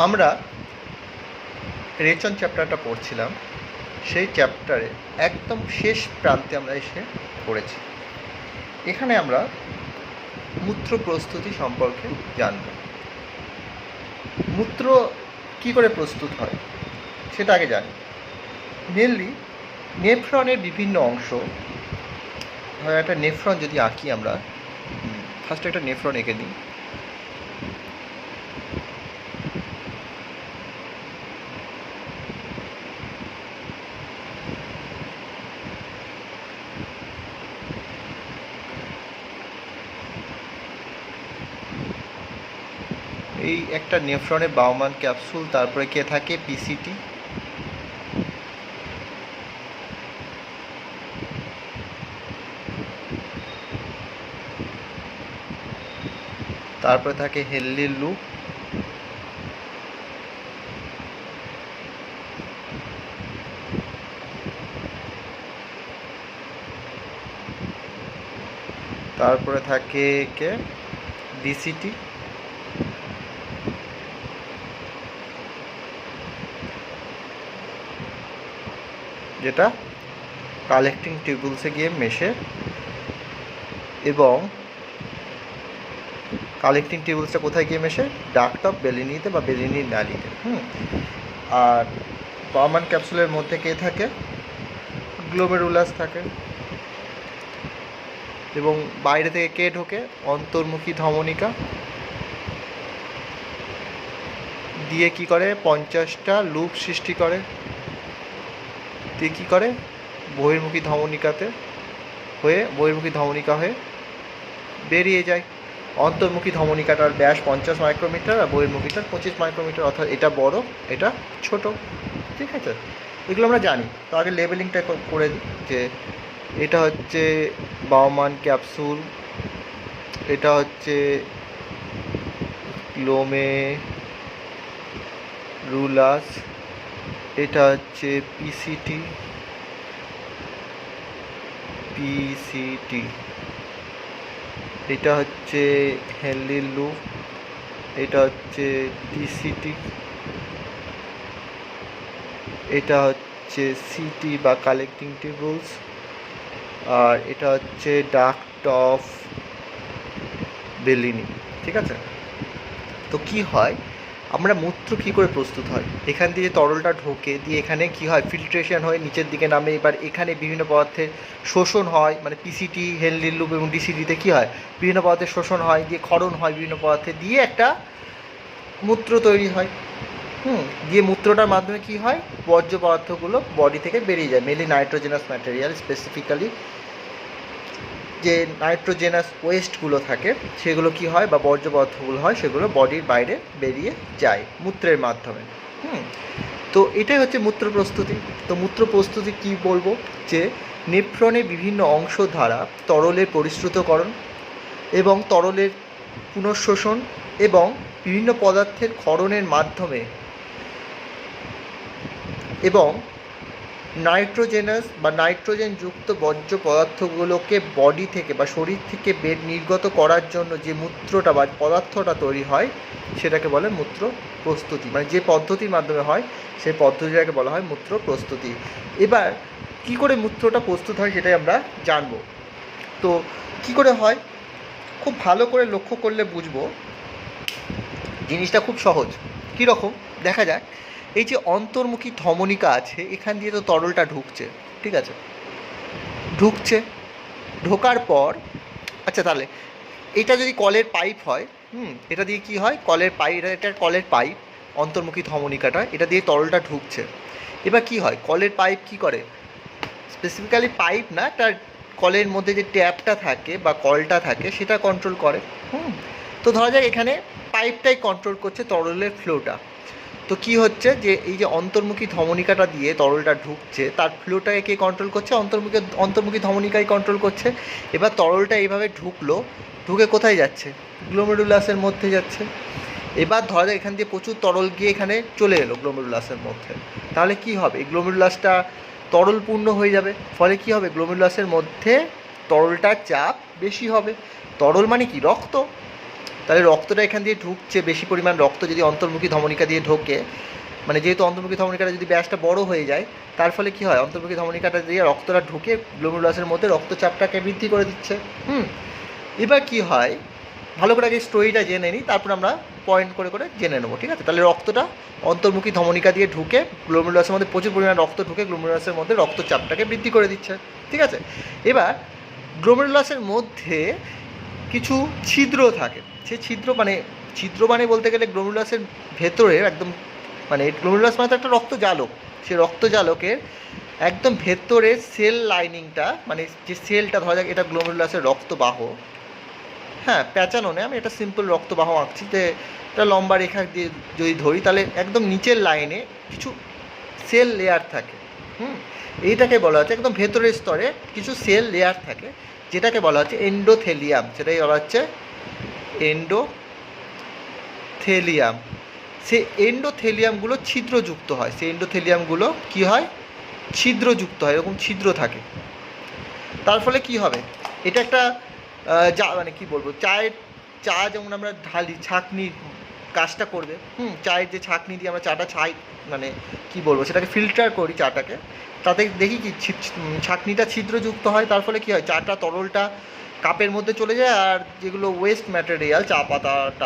আমরা রেচন চ্যাপ্টারটা পড়ছিলাম, সেই চ্যাপ্টারে একদম শেষ প্রান্তে আমরা এসে পড়েছি। এখানে আমরা মূত্র প্রস্তুতি সম্পর্কে জানব। মূত্র কি করে প্রস্তুত হয় সেটা আগে জানি। মেনলি নেফ্রনের বিভিন্ন অংশ, একটা নেফ্রন যদি আঁকি আমরা, ফার্স্ট একটা নেফ্রন এঁকে নিই। এই একটা নেফ্রনের বাউমান ক্যাপসুল, তারপরে কে থাকে পিসিটি, তারপরে থাকে হেনলির লুপ, তারপরে থাকে কে ডিসিটি, যেটা কালেক্টিং টিউবুলসে গিয়ে মেশে, এবং কালেক্টিং টিউবুলসটা কোথায় গিয়ে মেশে? ডাক্ট অফ বেলিনিতে বা বেলিনির নালীতে। আর বাউমান ক্যাপসুলের মধ্যে কে থাকে? গ্লোমেরুলাস থাকে। এবং বাইরে থেকে কে ঢোকে? অন্তর্মুখী ধমনিকা দিয়ে কি করে? 50টা লুপ সৃষ্টি করে, দিয়ে কী করে? বহির্মুখী ধমনিকাতে হয়ে, বহির্মুখী ধমনিকা হয়ে বেরিয়ে যায়। অন্তর্মুখী ধমনিকাটার ব্যাস 50 মাইক্রোমিটার আর বহির্মুখীটার 25 মাইক্রোমিটার, অর্থাৎ এটা বড় এটা ছোট। ঠিক আছে, এগুলো আমরা জানি। তো আগে লেবেলিংটা করে দিই, যে এটা হচ্ছে বাউমান ক্যাপসুল, এটা হচ্ছে গ্লোমেরুলাস, এটা হচ্ছে পিসিটি, এটা হচ্ছে হেনলির লুপ, এটা হচ্ছে ডিসিটি, এটা হচ্ছে সিটি বা কালেক্টিং টিউবুলস, আর এটা হচ্ছে ডাক্ট অফ বেলিনি। ঠিক আছে, তো কি হয়, আমরা মূত্র কী করে প্রস্তুত হয়? এখান দিয়ে তরলটা ঢোকে, দিয়ে এখানে কি হয়? ফিল্ট্রেশন হয়ে নিচের দিকে নামে। এবার এখানে বিভিন্ন পদার্থের শোষণ হয়, মানে পিসিটি, হেনলির লুপ এবং ডিসিটিতে কী হয়? বিভিন্ন পদার্থের শোষণ হয়, দিয়ে ক্ষরণ হয় বিভিন্ন পদার্থে, দিয়ে একটা মূত্র তৈরি হয়। দিয়ে মূত্রটার মাধ্যমে কি হয়? বর্জ্য পদার্থগুলো বডি থেকে বেরিয়ে যায়, মেনলি নাইট্রোজেনাস ম্যাটেরিয়াল, স্পেসিফিক্যালি যে নাইট্রোজেনাস ওয়েস্টগুলো থাকে সেগুলো কি হয়, বা বর্জ্য পদার্থগুলো হয়, সেগুলো বডির বাইরে বেরিয়ে যায় মূত্রের মাধ্যমে। তো এটাই হচ্ছে মূত্র প্রস্তুতি। তো মূত্র প্রস্তুতি কি বলবো, যে নেফ্রনের বিভিন্ন অংশ দ্বারা তরলের পরিশ্রুতকরণ এবং তরলের পুনঃশোষণ এবং বিভিন্ন পদার্থের ক্ষরণের মাধ্যমে, এবং নাইট্রোজেনাস বা নাইট্রোজেনযুক্ত বর্জ্য পদার্থগুলোকে বডি থেকে বা শরীর থেকে নির্গত করার জন্য যে মূত্রটা বা পদার্থটা তৈরি হয় সেটাকে বলে মূত্র প্রস্তুতি। মানে যে পদ্ধতির মাধ্যমে হয় সেই পদ্ধতিটাকে বলা হয় মূত্র প্রস্তুতি। এবার কি করে মূত্রটা প্রস্তুত হয় সেটাই আমরা জানব। তো কি করে হয়, খুব ভালো করে লক্ষ্য করলে বুঝবো জিনিসটা খুব সহজ। কীরকম দেখা যাক, এই যে অন্তর্মুখী ধমনিকা আছে, এখান দিয়ে তো তরলটা ঢুকছে। ঠিক আছে, ঢুকছে, ঢোকার পর আচ্ছা তাহলে এটা যদি কলের পাইপ হয়, এটা দিয়ে কি হয়? কলের পাইপ, এটা কলের পাইপ, অন্তর্মুখী ধমনিকাটা, এটা দিয়ে তরলটা ঢুকছে। এবার কি হয়, কলের পাইপ কি করে? স্পেসিফিক্যালি পাইপ না, তার কলের মধ্যে যে ট্যাপটা থাকে বা কলটা থাকে সেটা কন্ট্রোল করে। তো ধরা যাক এখানে পাইপটাই কন্ট্রোল করছে তরলের ফ্লোটা। তো কি হচ্ছে, যে এই যে অন্তর্মুখী ধমনিকাটা দিয়ে তরলটা ঢুকছে, তার ফ্লোটাকে কে কন্ট্রোল করছে? অন্তর্মুখী ধমনিকাই কন্ট্রোল করছে। এবার তরলটা এইভাবে ঢুকলো, ঢুকে কোথায় যাচ্ছে? গ্লোমেরুলাসের মধ্যে যাচ্ছে। এবার ধরা যাক এখান দিয়ে প্রচুর তরল গিয়ে এখানে চলে এলো গ্লোমেরুলাসের মধ্যে, তাহলে কি হবে? গ্লোমেরুলাসটা তরলপূর্ণ হয়ে যাবে, ফলে কি হবে? গ্লোমেরুলাসের মধ্যে তরলটার চাপ বেশি হবে। তরল মানে কি? রক্ত। তাহলে রক্তটা এখান দিয়ে ঢুকছে, বেশি পরিমাণ রক্ত যদি অন্তর্মুখী ধমনিকা দিয়ে ঢোকে, মানে যেহেতু অন্তর্মুখী ধমনিকাটা যদি ব্যাসটা বড় হয়ে যায়, তার ফলে কী হয়, অন্তর্মুখী ধমনিকাটা দিয়ে রক্তটা ঢুকে গ্লোমেরুলাসের মধ্যে রক্তচাপটাকে বৃদ্ধি করে দিচ্ছে। এবার কি হয়, ভালো করে আগে স্টোরিটা জেনে নিই, তারপর আমরা পয়েন্ট করে করে জেনে নেবো, ঠিক আছে? তাহলে রক্তটা অন্তর্মুখী ধমনিকা দিয়ে ঢুকে গ্লোমেরুলাসের মধ্যে প্রচুর পরিমাণে রক্ত ঢুকে গ্লোমেরুলাসের মধ্যে রক্তচাপটাকে বৃদ্ধি করে দিচ্ছে, ঠিক আছে? এবার গ্লোমেরুলাসের মধ্যে কিছু ছিদ্র থাকে, সেই ছিদ্র মানে বলতে গেলে গ্লোমেরুলাসের ভেতরে একদম, মানে গ্লোমেরুলাস মানে তো একটা রক্তজালক, সেই রক্তজালকের একদম ভেতরের সেল লাইনিংটা, মানে যে সেলটা, ধরা যাক এটা গ্লোমেরুলাসের রক্তবাহ, হ্যাঁ প্যাঁচানো নেই, আমি একটা সিম্পল রক্তবাহ আঁকছি, যে একটা লম্বা রেখা দিয়ে যদি ধরি, তাহলে একদম নিচের লাইনে কিছু সেল লেয়ার থাকে। এইটাকে বলা হচ্ছে একদম ভেতরের স্তরে কিছু সেল লেয়ার থাকে, যেটাকে বলা হচ্ছে এন্ডোথেলিয়াম, সেটাই বলা হচ্ছে এন্ডোথেলিয়াম। সেই এন্ডোথেলিয়ামগুলো ছিদ্রযুক্ত হয়, সেই এন্ডোথেলিয়ামগুলো কী হয়, ছিদ্রযুক্ত হয়, এরকম ছিদ্র থাকে। তার ফলে কী হবে, এটা একটা মানে কী বলবো, চা যেমন আমরা ঢালি, ছাঁকনি কাজটা করবে, চায়ের যে ছাঁকনি দিয়ে আমরা চাটা মানে কী বলবো, সেটাকে ফিল্টার করি চাটাকে, তাতে দেখি কি ছাঁকনিটা ছিদ্রযুক্ত হয়, তার ফলে কী হয়, চাটা তরলটা কাপের মধ্যে চলে যায়, আর যেগুলো ওয়েস্ট ম্যাটেরিয়াল, চা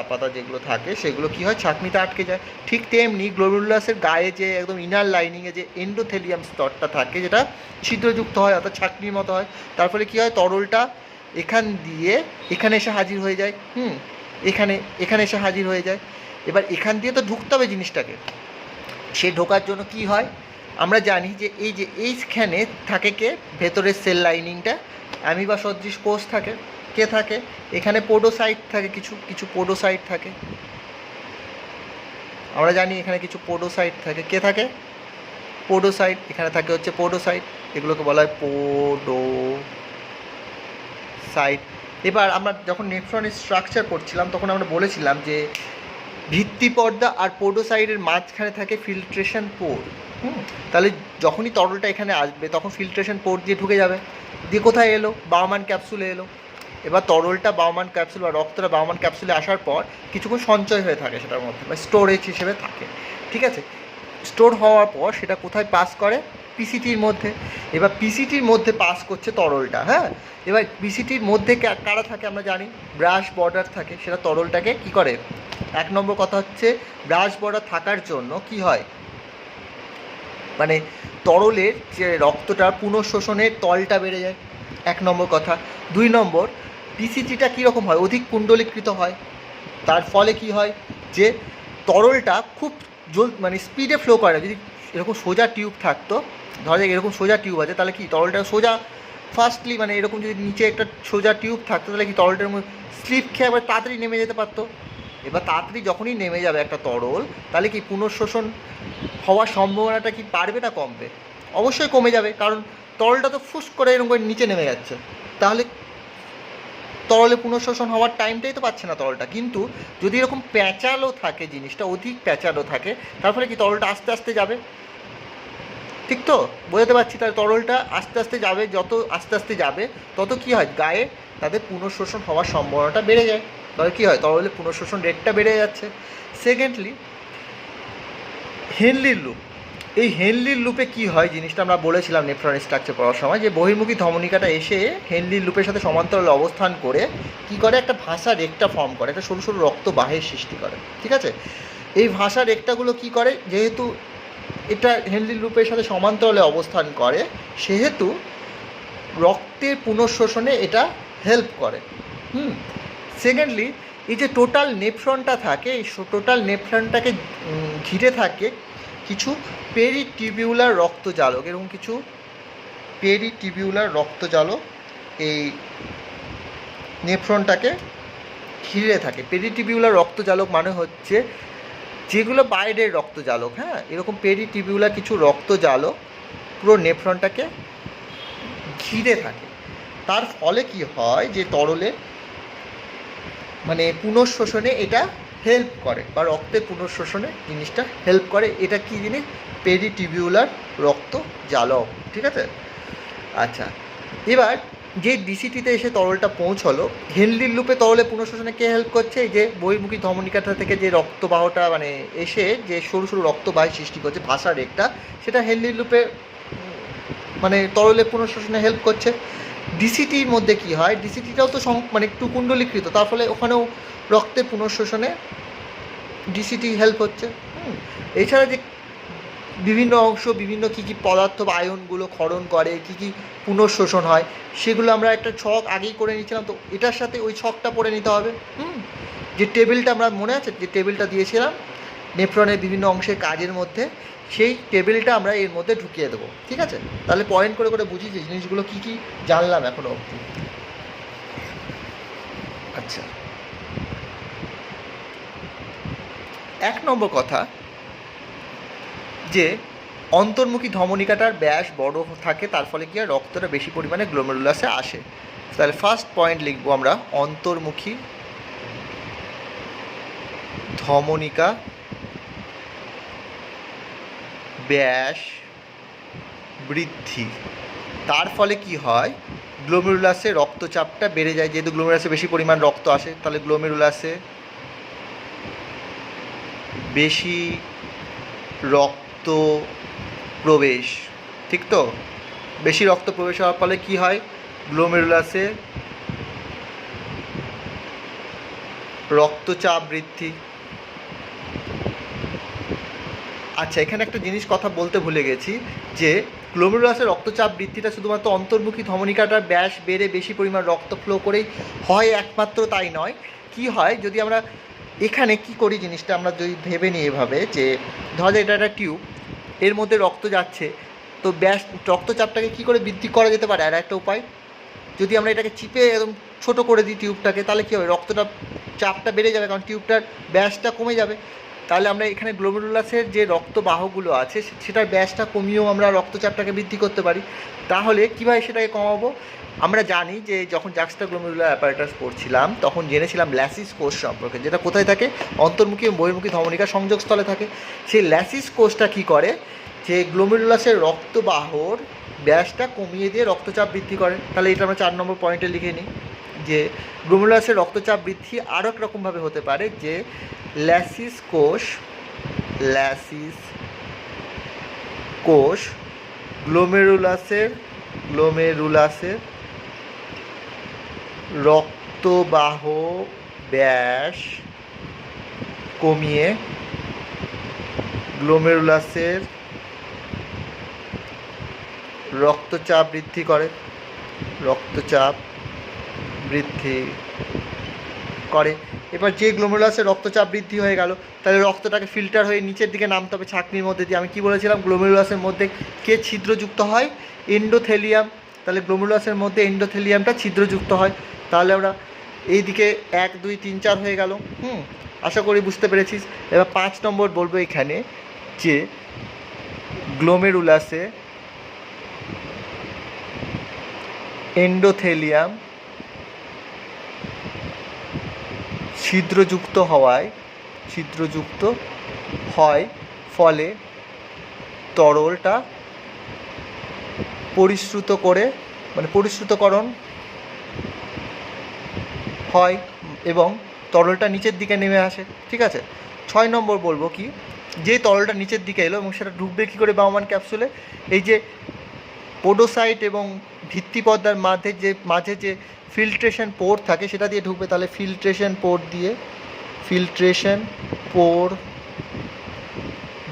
পাতা যেগুলো থাকে, সেগুলো কী হয়, ছাঁকনিতে আটকে যায়। ঠিক তেমনি গ্লোমেরুলাসের গায়ে যে একদম ইনার লাইনিংয়ে যে এন্ডোথেলিয়াম স্তরটা থাকে, যেটা ছিদ্রযুক্ত হয়, অর্থাৎ ছাঁকনির মতো হয়, তার ফলে কী হয়, তরলটা এখান দিয়ে এখানে এসে হাজির হয়ে যায়, এখানে এসে হাজির হয়ে যায়। এবার এখান দিয়ে তো ঢুকতে হবে জিনিসটাকে, সে ঢোকার জন্য কি হয়, আমরা জানি যে এইখানে থাকে কে, ভেতরের সেল লাইনিংটা অ্যামিবা সদৃশ কোষ থাকে, কে থাকে, এখানে পোডোসাইট থাকে, কিছু পোডোসাইট থাকে, আমরা জানি এখানে কিছু পোডোসাইট থাকে, কে থাকে, পোডোসাইট, এখানে থাকে হচ্ছে পোডোসাইট, এগুলোকে বলা হয় পোডোসাইট। এবার আমরা যখন নেফ্রনের স্ট্রাকচার পড়ছিলাম, তখন আমরা বলেছিলাম যে ভিত্তি পর্দা আর পোডোসাইটের মাঝখানে থাকে ফিল্ট্রেশন পোর। তাহলে যখনই তরলটা এখানে আসবে, তখন ফিল্ট্রেশন পোর দিয়ে ঢুকে যাবে, দিয়ে কোথায় এলো, বাউম্যান ক্যাপসুলে এলো। এবার তরলটা বাউম্যান ক্যাপসুল বা রক্তটা বাউম্যান ক্যাপসুলে আসার পর কিছুক্ষণ সঞ্চয় হয়ে থাকে সেটার মধ্যে, বা স্টোরেজ হিসেবে থাকে, ঠিক আছে? স্টোর হওয়ার পর সেটা কোথায় পাস করে, পিসিটির মধ্যে। এবার পিসিটির মধ্যে পাস করছে তরলটা, হ্যাঁ। এবার পিসিটির মধ্যে কারা থাকে আমরা জানি, ব্রাশ বর্ডার থাকে, সেটা তরলটাকে কি করে, এক নম্বর কথা হচ্ছে ব্রাশ বর্ডার থাকার জন্য কি হয়, মানে তরলের যে রক্তটা পুনঃশোষণের তলটা বেড়ে যায়, এক নম্বর কথা। দুই নম্বর, পিসিটিটা কীরকম হয়, অধিক কুণ্ডলীকৃত হয়, তার ফলে কি হয়, যে তরলটা খুব মানে স্পিডে ফ্লো করে না। যদি এরকম সোজা টিউব থাকতো, ধরা যাক এরকম সোজা টিউব আছে, তাহলে কি তরলটা সোজা ফাস্টলি, মানে এরকম যদি নিচে একটা সোজা টিউব থাকতো, তাহলে কি তরলটার মধ্যে স্লিপ খেয়ে আবার তাড়াতাড়ি নেমে যেতে পারতো। এবার তাড়াতাড়ি যখনই নেমে যাবে একটা তরল, তাহলে কি পুনঃশোষণ হওয়ার সম্ভাবনাটা কি বাড়বে না কমবে? অবশ্যই কমে যাবে, কারণ তরলটা তো ফুস করে এরকম করে নিচে নেমে যাচ্ছে, তাহলে তরলে পুনঃশোষণ হওয়ার টাইমটাই তো পাচ্ছে না তরলটা। কিন্তু যদি এরকম প্যাঁচালো থাকে, জিনিসটা অধিক প্যাঁচালো থাকে, তার ফলে কি তরলটা আস্তে আস্তে যাবে, ঠিক তো বোঝাতে পারছি? তাহলে তরলটা আস্তে আস্তে যাবে, যত আস্তে আস্তে যাবে তত কি হয়, গায়ে তাদের পুনঃশোষণ হওয়ার সম্ভাবনাটা বেড়ে যায়। তাহলে কী হয়, তরলের পুনঃশোষণ রেটটা বেড়ে যাচ্ছে। সেকেন্ডলি, হেনলির লুপ। এই হেনলির লুপে কি হয়, জিনিসটা আমরা বলেছিলাম নেফ্রন স্ট্রাকচার পড়ার সময়, যে বহির্মুখী ধমনিকাটা এসে হেনলির লুপের সাথে সমান্তরালে অবস্থান করে কি করে, একটা ভাষা রেকটা ফর্ম করে, একটা সরু সরু রক্তবাহের সৃষ্টি করে, ঠিক আছে? এই ভাষা রেকটাগুলো কি করে, যেহেতু এটা হেনলির লুপের সাথে সমান্তরালে অবস্থান করে, সেহেতু রক্তের পুনঃশোষণে এটা হেল্প করে। সেকেন্ডলি, এই যে টোটাল নেফ্রনটা থাকে, এই টোটাল নেফ্রনটাকে ঘিরে থাকে কিছু পেরিটিবিউলার রক্তজালক, এরকম কিছু পেরিটিবিউলার রক্তজালক এই নেফ্রনটাকে ঘিরে থাকে। পেরিটিবিউলার রক্তজালক মানে হচ্ছে যেগুলো বাইরের রক্তজালক, হ্যাঁ, এরকম পেরিটিবিউলার কিছু রক্তজালক পুরো নেফ্রনটাকে ঘিরে থাকে। তার ফলে কি হয়, যে তরলে মানে পুনঃশোষণে এটা হেল্প করে, বা রক্তের পুনঃশোষণে জিনিসটা হেল্প করে। এটা কি জিনিস, পেরিটিবিউলার রক্তজালক, ঠিক আছে? আচ্ছা, এবার যে ডিসিটিতে এসে তরলটা পৌঁছলো, হেনলির লুপে তরলে পুনঃশোষণে কে হেল্প করছে? এই যে বহির্মুখী ধমনিকাটা থেকে যে রক্তবাহটা মানে এসে যে সরু সরু রক্তবাহী সৃষ্টি করছে ভাষা রেকটা, সেটা হেনলির লুপে মানে তরলে পুনঃশোষণে হেল্প করছে। ডিসিটির মধ্যে কি হয়, ডিসিটিটাও তো মানে একটু কুণ্ডলীকৃত, তার ফলে ওখানেও রক্তের পুনঃশোষণে ডিসিটি হেল্প হচ্ছে। এছাড়া যে বিভিন্ন অংশ বিভিন্ন কী কী পদার্থ বা আয়নগুলো ক্ষরণ করে, কী কী পুনঃশোষণ হয়, সেগুলো আমরা একটা ছক আগেই করে নিয়েছিলাম, তো এটার সাথে ওই ছকটা পড়ে নিতে হবে। যে টেবিলটা আমরা মনে আছে যে টেবিলটা দিয়েছিলাম নেফ্রনের বিভিন্ন অংশের কাজের মধ্যে, সেই টেবিলটা আমরা এর মধ্যে ঢুকিয়ে দেবো। ঠিক আছে, তাহলে পয়েন্ট করে করে বুঝি যে জিনিসগুলো কী কী জানলাম এখনও অবধি। আচ্ছা, 1 নম্বর কথা যে অন্তর্মুখী ধমনিকাটার ব্যাস বড় থাকে, তার ফলে কি হয়, রক্তটা বেশি পরিমাণে গ্লোমেরুলাসে আসে। তাহলে ফার্স্ট পয়েন্ট লিখবো আমরা, অন্তর্মুখী ধমনিকা ব্যাস বৃদ্ধি, তার ফলে কি হয়, গ্লোমেরুলাসে রক্তচাপটা বেড়ে যায়। যেহেতু গ্লোমেরুলাসে বেশি পরিমাণ রক্ত আসে, তাহলে গ্লোমেরুলাসে বেশি রক্ত প্রবেশ, ঠিক তো? বেশি রক্ত প্রবেশ হওয়ার ফলে কি হয়, গ্লোমেরুলাসে রক্তচাপ বৃদ্ধি। আচ্ছা, এখানে একটা জিনিস কথা বলতে ভুলে গেছি, যে গ্লোমেরুলাসের রক্তচাপ বৃদ্ধিটা শুধুমাত্র অন্তর্মুখী ধমনিকাটার ব্যাস বেড়ে বেশি পরিমাণ রক্ত ফ্লো করেই হয় একমাত্র তাই নয়। কি হয়, যদি আমরা এখানে কি করি জিনিসটা আমরা যদি ভেবে নিই এভাবে, যে ধরা যায় এটা একটা টিউব, এর মধ্যে রক্ত যাচ্ছে, তো ব্যাস রক্তচাপটাকে কী করে বৃদ্ধি করা যেতে পারে? আর একটা উপায়, যদি আমরা এটাকে চিপে একদম ছোটো করে দিই টিউবটাকে, তাহলে কী হবে, রক্তটা চাপটা বেড়ে যাবে, কারণ টিউবটার ব্যাসটা কমে যাবে। তাহলে আমরা এখানে গ্লোমেরুলাসের যে রক্তবাহগুলো আছে সেটার ব্যাসটা কমিয়েও আমরা রক্তচাপটাকে বৃদ্ধি করতে পারি। তাহলে কীভাবে সেটাকে কমাবো? আমরা জানি যে যখন জাক্সটাগ্লোমেরুলার অ্যাপারেটাস পড়ছিলাম তখন জেনেছিলাম ল্যাসিস কোষ সম্পর্কে, যেটা কোথায় থাকে, অন্তর্মুখী এবং বহির্মুখী ধমনিকার সংযোগস্থলে থাকে। সেই ল্যাসিস কোষটা কী করে, যে গ্লোমেরুলাসের রক্তবাহর ব্যাসটা কমিয়ে দিয়ে রক্তচাপ বৃদ্ধি করে। তাহলে এটা আমরা 4 নম্বর পয়েন্টে লিখে নিই, যে গ্লোমেরুলাসের রক্তচাপ বৃদ্ধি আরও এক রকমভাবে হতে পারে, যে ল্যাসিস কোষ গ্লোমেরুলাসের রক্তবাহ ব্যাস কমিয়ে গ্লোমেরুলাসের রক্তচাপ বৃদ্ধি করে, এবার যে গ্লোমেরুলাসের রক্তচাপ বৃদ্ধি হয়ে গেল, তাহলে রক্তটাকে ফিল্টার হয়ে নিচের দিকে নামতে হবে ছাঁকনির মধ্যে দিয়ে। আমি কি বলেছিলাম, গ্লোমেরুলাসের মধ্যে কে ছিদ্রযুক্ত হয়? এন্ডোথেলিয়াম। তাহলে গ্লোমেরুলাসের মধ্যে এন্ডোথেলিয়ামটা ছিদ্রযুক্ত হয়। তাহলে আমরা এই দিকে 1 2 3 4 হয়ে গেল। আশা করি বুঝতে পেরেছিস। এবার 5 নম্বর বলবো এখানে, যে গ্লোমেরুলাসে এন্ডোথেলিয়াম ছিদ্রযুক্ত হয় ফলে তরলটা পরিশ্রুতকরণ হয় এবং তরলটা নিচের দিকে নেমে আসে। ঠিক আছে, 6 নম্বর বলবো কি, যে তরলটা নিচের দিকে এলো এবং সেটা ঢুকবে কী করে বাউমান ক্যাপসুলে, এই যে পোডোসাইট এবং ভিত্তিপর্দার মাঝে যে ফিল্ট্রেশন পোর থাকে সেটা দিয়ে ঢুকবে। তাহলে ফিল্ট্রেশন পোর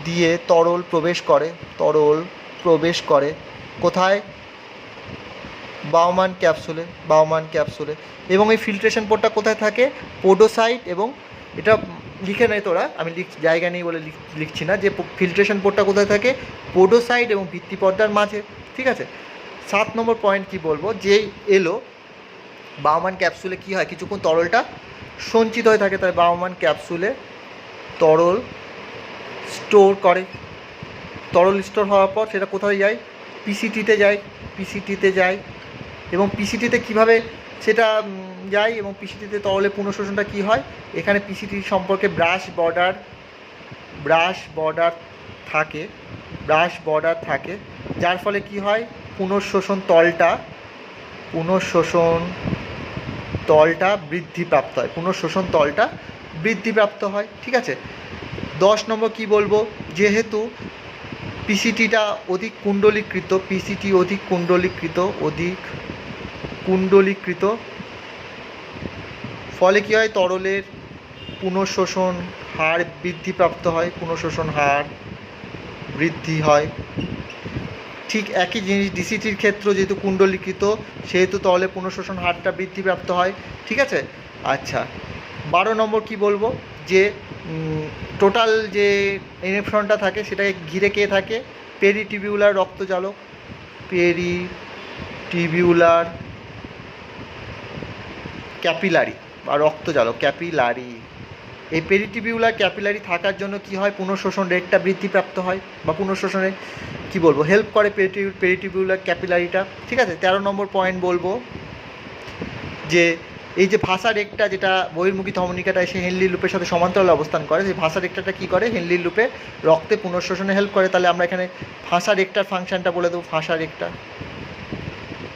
দিয়ে তরল প্রবেশ করে কোথায়? বাউমান ক্যাপসুলে। এবং এই ফিল্ট্রেশন পোরটা কোথায় থাকে? পোডোসাইট, এবং এটা লিখে নেয় তোরা, আমি জায়গা নেই বলে লিখছি না, যে ফিল্ট্রেশন পোরটা কোথায় থাকে? পোডোসাইট এবং ভিত্তিপর্দার মাঝে। ঠিক আছে, 7 নম্বর পয়েন্ট কি বলবো, যে এলো বাউমান ক্যাপসুলে কি হয়, কিছুক্ষণ তরলটা সঞ্চিত হয়ে থাকে। তাই বাউমান ক্যাপসুলে তরল স্টোর করে। তরল স্টোর হওয়ার পর সেটা কোথায় যায়? পিসিটিতে যায়। এবং পিসিটিতে কিভাবে সেটা যায় এবং পিসিটিতে তরলের পুনঃশোষণটা কী হয়? এখানে পিসিটি সম্পর্কে ব্রাশ বর্ডার থাকে, যার ফলে কি হয়, পুনঃশোষণ পুনঃশোষণ তলটা বৃদ্ধিপ্রাপ্ত হয়, পুনঃশোষণ তলটা বৃদ্ধিপ্রাপ্ত হয়। ঠিক আছে। 10 নম্বর কি বলবো, যেহেতু পিসিটিটা অধিক কুণ্ডলীকৃত, পিসিটি অধিক কুণ্ডলীকৃত, ফলে কী হয়, তরলের পুনঃশোষণ হার বৃদ্ধিপ্রাপ্ত হয়, পুনঃশোষণ হার বৃদ্ধি হয়। ঠিক একই জিনিস ডিসিটির ক্ষেত্র, যেহেতু কুণ্ডলীকৃত সেহেতু তরলের পুনঃশোষণ হারটা বৃদ্ধিপ্রাপ্ত হয়। ঠিক আছে। আচ্ছা, 12 নম্বর কি বলবো, যে টোটাল যে ইনহিবিশনটা থাকে সেটাকে ঘিরে কে থাকে, পেরিটিবিউলার রক্তজালক, পেরিটিবিউলার ক্যাপিলারি বা রক্তজালক ক্যাপিলারি। এই পেরিটিবিউলার ক্যাপিলারি থাকার জন্য কি হয়, পুনঃশোষণ রেটটা বৃদ্ধিপ্রাপ্ত হয় বা পুনঃশোষণে কি বলবো হেল্প করে পেরিটিবিউলার ক্যাপিলারিটা। ঠিক আছে। 13 নম্বর পয়েন্ট বলবো, যে এই যে ভাষা রেকটা, যেটা বহির্মুখী ধমনিকাটা এসে হেনলি লুপের সাথে সমান্তরালে অবস্থান করে, সেই ভাষা রেকটাটা কী করে, হেনলি লুপে রক্তে পুনঃশোষণে হেল্প করে। তাহলে আমরা এখানে ভাষা রেকটার ফাংশনটা বলে দেবো, ভাষা রেকটা।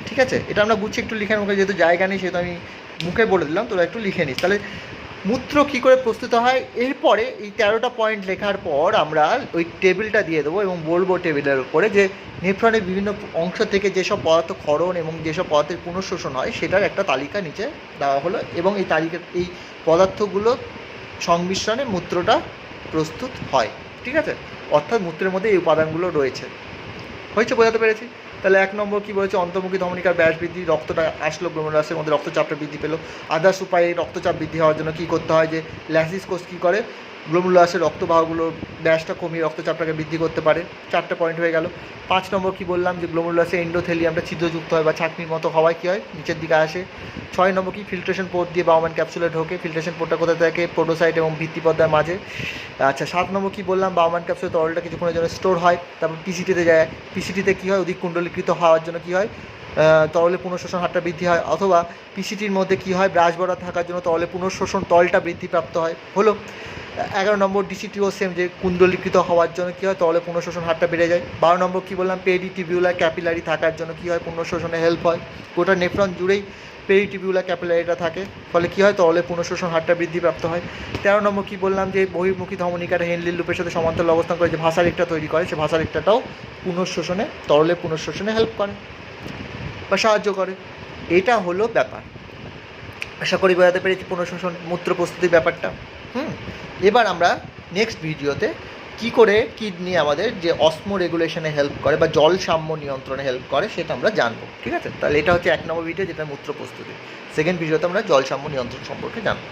ঠিক আছে। এটা আমরা বুঝছি, একটু লিখে মুখে, যেহেতু জায়গা নেই সেহেতু আমি মুখে বলে দিলাম, তোরা একটু লিখে নিস। তাহলে মূত্র কী করে প্রস্তুত হয়, এরপরে এই 13টা পয়েন্ট লেখার পর আমরা ওই টেবিলটা দিয়ে দেবো এবং বলবো টেবিলের উপরে যে নেফ্রনের বিভিন্ন অংশ থেকে যেসব পদার্থ ক্ষরণ এবং যেসব পদার্থের পুনঃশোষণ হয় সেটার একটা তালিকা নিচে দেওয়া হলো, এবং এই তালিকা এই পদার্থগুলো সংমিশ্রণে মূত্রটা প্রস্তুত হয়। ঠিক আছে। অর্থাৎ মূত্রের মধ্যে এই উপাদানগুলো রয়েছে। হয়েছে, বোঝাতে পেরেছি? তাহলে 1 নম্বর কী বলেছে, অন্তর্মুখী ধমনিকার ব্যাস বৃদ্ধি, রক্তটা আসলো গ্লোমেরুলাসের মধ্যে, রক্তচাপটা বৃদ্ধি পেলো। আদার্স উপায়ে রক্তচাপ বৃদ্ধি হওয়ার জন্য কী করতে হয়, যে ল্যাসিস কোষ কী করে, গ্লোমেরুলাসের রক্তবাহগুলোর ব্যাসটা কমিয়ে রক্তচাপটাকে বৃদ্ধি করতে পারে। 4টে পয়েন্ট হয়ে গেল। 5 নম্বর কী বললাম, যে গ্লোমেরুলাসে এন্ডোথেলিয়ামটা ছিদ্রযুক্ত হয় বা ছাঁকনির মতো হওয়ায় কী হয়, নিচের দিকে আসে। 6 নম্বর কি, ফিল্ট্রেশন পোর্ট দিয়ে বাউম্যান ক্যাপসুলে ঢোকে। ফিল্ট্রেশন পোর্টটা কোথায় থাকে, পোডোসাইট এবং ভিত্তিপর্দার মাঝে। আচ্ছা, 7 নম্বর কী বললাম, বাউম্যান ক্যাপসুলে তরলটা কিছুক্ষণের জন্য স্টোর হয়, তারপর পিসিটিতে যায়। পিসিটিতে কী হয়, অধিক কুণ্ডলীকৃত হওয়ার জন্য কী হয়, তরলের পুনঃশোষণ হারটা বৃদ্ধি হয়, অথবা পিসিটির মধ্যে কী হয়, ব্রাশ ভরা থাকার জন্য তরলের পুনঃশোষণ তলটা বৃদ্ধিপ্রাপ্ত হয়। হলো। 11 নম্বর ডিসিটিও সেম, যে কুণ্ডলীকৃত হওয়ার জন্য কী হয়, তরলের পুনঃশোষণ হারটা বেড়ে যায়। 12 নম্বর কী বললাম, পেরিটিবিউলার ক্যাপিলারি থাকার জন্য কী হয়, পুনঃশোষণে হেল্প হয়। গোটা নেফ্রন জুড়েই পেরিটিবিউলার ক্যাপিলারিটা থাকে, ফলে কী হয়, তরলের পুনঃশোষণ হারটা বৃদ্ধিপ্রাপ্ত হয়। 13 নম্বর কী বললাম, যে বহির্মুখী ধমনিকাটা হেনলির লুপের সাথে সমান্তরাল অবস্থান করে যে ভাষা রেকটা তৈরি করে, সে ভাষা রেকটাটাও পুনঃশোষণে, তরলের পুনঃশোষণে হেল্প করে বা সাহায্য করে। এটা হলো ব্যাপার। আশা করি বোঝাতে পেরেছি পুনঃশোষণ মূত্র প্রস্তুতির ব্যাপারটা। এবার আমরা নেক্সট ভিডিওতে কী করে কিডনি আমাদের যে অসমো রেগুলেশনে হেল্প করে বা জল সাম্য নিয়ন্ত্রণে হেল্প করে সেটা আমরা জানবো। ঠিক আছে। তাহলে এটা হচ্ছে 1 নম্বর ভিডিও, যেটা মূত্র প্রস্তুতি। সেকেন্ড ভিডিওতে আমরা জল সাম্য নিয়ন্ত্রণ সম্পর্কে জানবো।